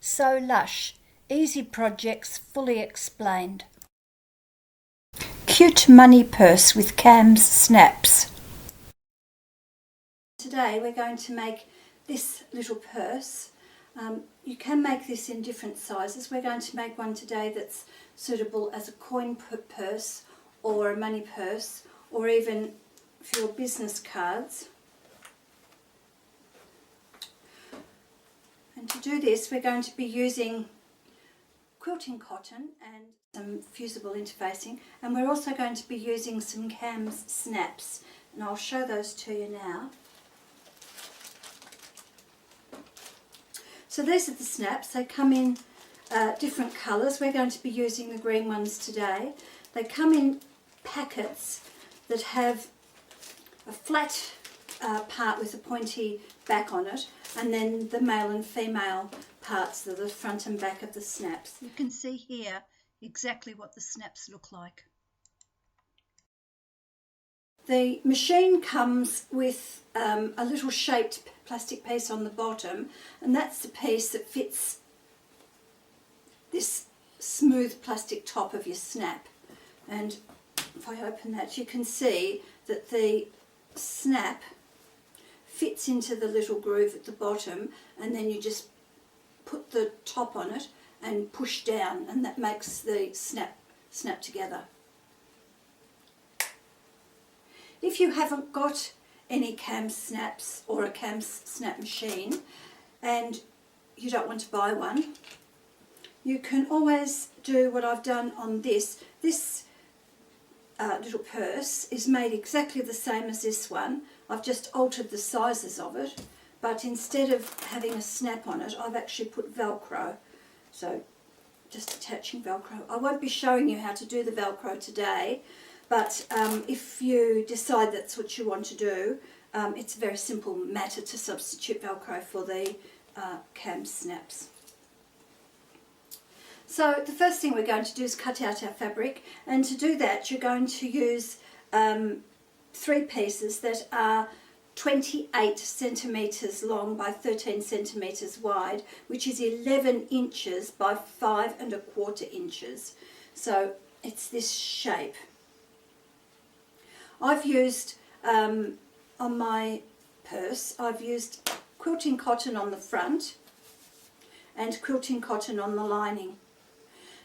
Sewlush, easy projects fully explained. Cute money purse with KAMS snaps. Today we're going to make this little purse. You can make this in different sizes. We're going to make one today that's suitable as a coin purse or a money purse, or even for your business cards. And to do this, we're going to be using quilting cotton and some fusible interfacing, and we're also going to be using some KAMS snaps, and I'll show those to you now. So these are the snaps. They come in different colours. We're going to be using the green ones today. They come in packets that have a flat part with a pointy back on it, and then the male and female parts that are the front and back of the snaps. You can see here exactly what the snaps look like. The machine comes with a little shaped plastic piece on the bottom, and that's the piece that fits this smooth plastic top of your snap. And if I open that, you can see that the snap fits into the little groove at the bottom, and then you just put the top on it and push down, and that makes the snap together. If you haven't got any KAMS snaps or a KAMS snap machine and you don't want to buy one, you can always do what I've done on this. This little purse is made exactly the same as this one. I've just altered the sizes of it, but instead of having a snap on it, I've actually put Velcro. So just attaching Velcro. I won't be showing you how to do the Velcro today, but if you decide that's what you want to do, it's a very simple matter to substitute Velcro for the KAMS snaps. So the first thing we're going to do is cut out our fabric, and to do that you're going to use 3 pieces that are 28 centimetres long by 13 centimetres wide, which is 11 inches by 5 1/4 inches. So it's this shape. I've used, on my purse, I've used quilting cotton on the front and quilting cotton on the lining.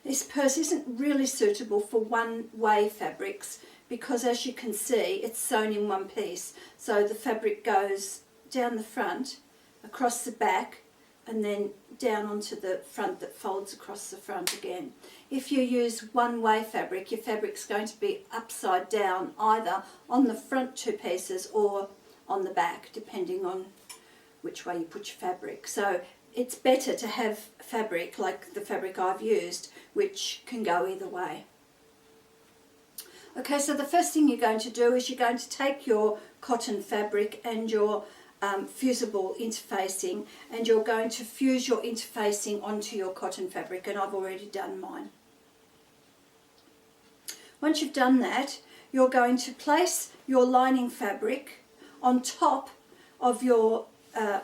This purse isn't really suitable for one-way fabrics because, as you can see, it's sewn in one piece. So the fabric goes down the front, across the back, and then down onto the front that folds across the front again. If you use one-way fabric, your fabric's going to be upside down, either on the front 2 pieces or on the back, depending on which way you put your fabric. So it's better to have fabric like the fabric I've used, which can go either way. Okay, so the first thing you're going to do is you're going to take your cotton fabric and your fusible interfacing, and you're going to fuse your interfacing onto your cotton fabric, and I've already done mine. Once you've done that, you're going to place your lining fabric on top of your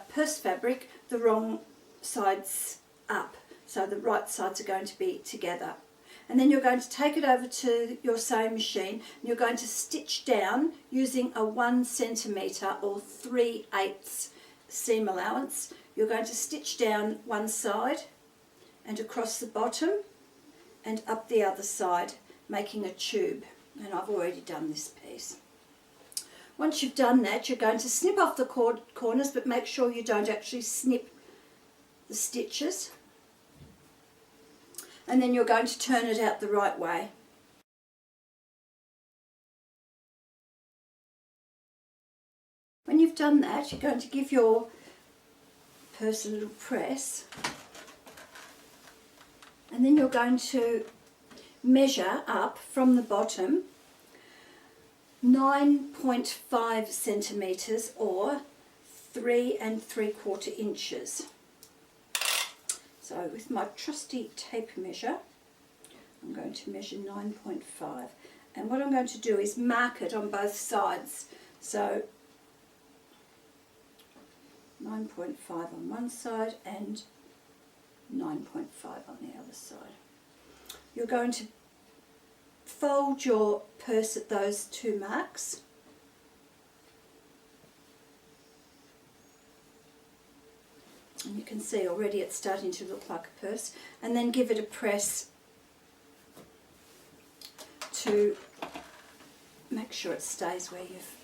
purse fabric, the wrong sides up, so the right sides are going to be together. And then you're going to take it over to your sewing machine, and you're going to stitch down using a 1 centimetre or 3/8 seam allowance. You're going to stitch down one side and across the bottom and up the other side, making a tube. And I've already done this piece. Once you've done that, you're going to snip off the corners, but make sure you don't actually snip the stitches. And then you're going to turn it out the right way. When you've done that, you're going to give your purse a little press, and then you're going to measure up from the bottom 9.5 centimetres or 3 3/4 inches. So with my trusty tape measure, I'm going to measure 9.5, and what I'm going to do is mark it on both sides. So 9.5 on one side and 9.5 on the other side. You're going to fold your purse at those 2 marks. And you can see already it's starting to look like a purse. And then give it a press to make sure it stays where you've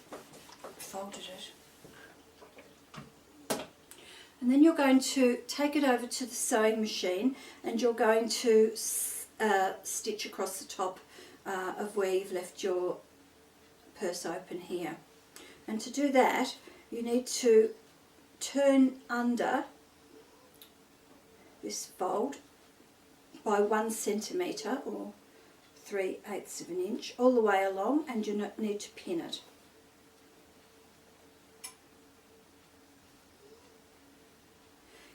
folded it. And then you're going to take it over to the sewing machine and you're going to stitch across the top of where you've left your purse open here. And to do that, you need to turn under this fold by 1 centimetre or 3/8 of an inch all the way along, and you need to pin it.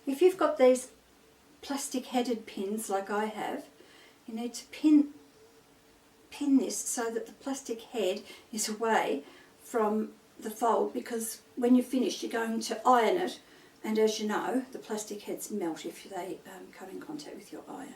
If you've got these plastic headed pins like I have, you need to pin this so that the plastic head is away from the fold, because when you're finished you're going to iron it, and as you know the plastic heads melt if they come in contact with your iron.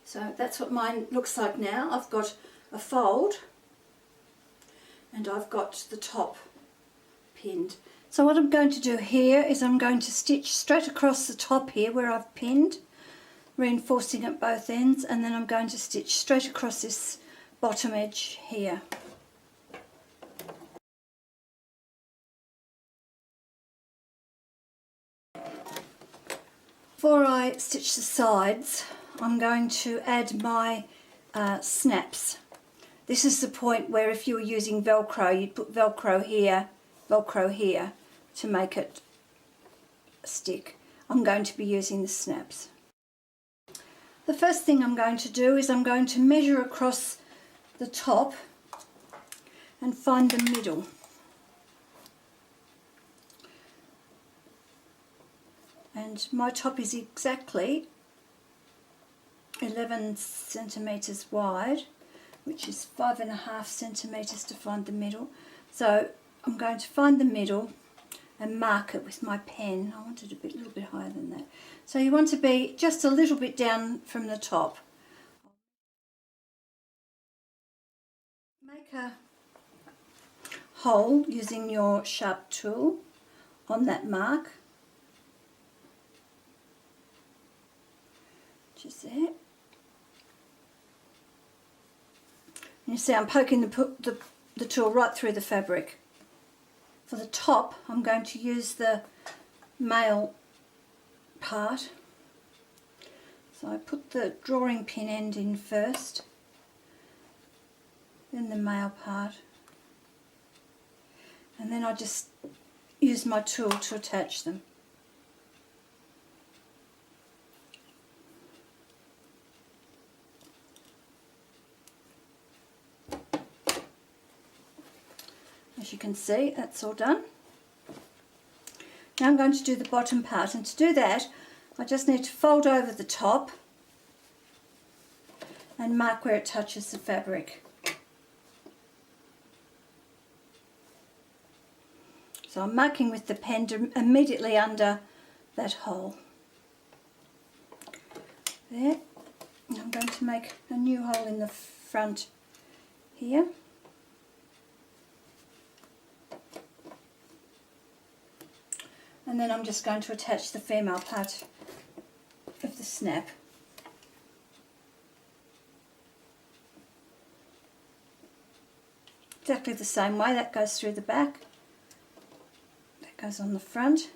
So that's what mine looks like now. I've got a fold and I've got the top pinned. So what I'm going to do here is I'm going to stitch straight across the top here where I've pinned, reinforcing at both ends, and then I'm going to stitch straight across this bottom edge here. Before I stitch the sides, I'm going to add my snaps. This is the point where if you were using Velcro, you'd put Velcro here to make it stick. I'm going to be using the snaps. The first thing I'm going to do is I'm going to measure across the top and find the middle. And my top is exactly 11 centimetres wide, which is 5.5 centimetres to find the middle. So I'm going to find the middle and mark it with my pen. I want it a little bit higher than that. So you want to be just a little bit down from the top. Make a hole using your sharp tool on that mark, just there. And you see I'm poking the tool right through the fabric. For the top I'm going to use the male part. So I put the drawing pin end in first, then the male part, and then I just use my tool to attach them. As you can see, that's all done. Now I'm going to do the bottom part, and to do that I just need to fold over the top and mark where it touches the fabric. So I'm marking with the pen immediately under that hole. There. And I'm going to make a new hole in the front here. And then I'm just going to attach the female part of the snap. Exactly the same way. That goes through the back, that goes on the front,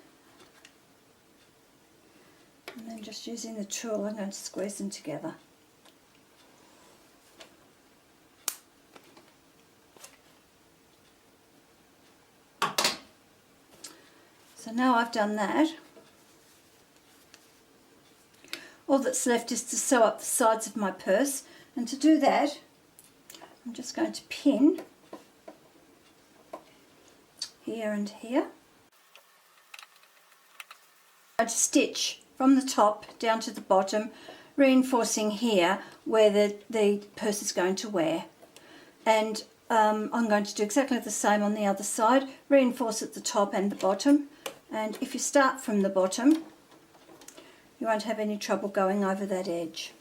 and then just using the tool I'm going to squeeze them together. So now I've done that, all that's left is to sew up the sides of my purse, and to do that I'm just going to pin here and here. I'd stitch from the top down to the bottom, reinforcing here where the purse is going to wear. And I'm going to do exactly the same on the other side, reinforce at the top and the bottom. And if you start from the bottom, you won't have any trouble going over that edge.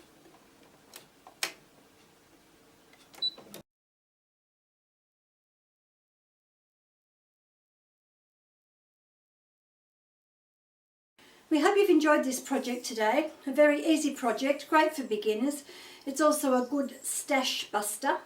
We hope you've enjoyed this project today. A very easy project, great for beginners. It's also a good stash buster.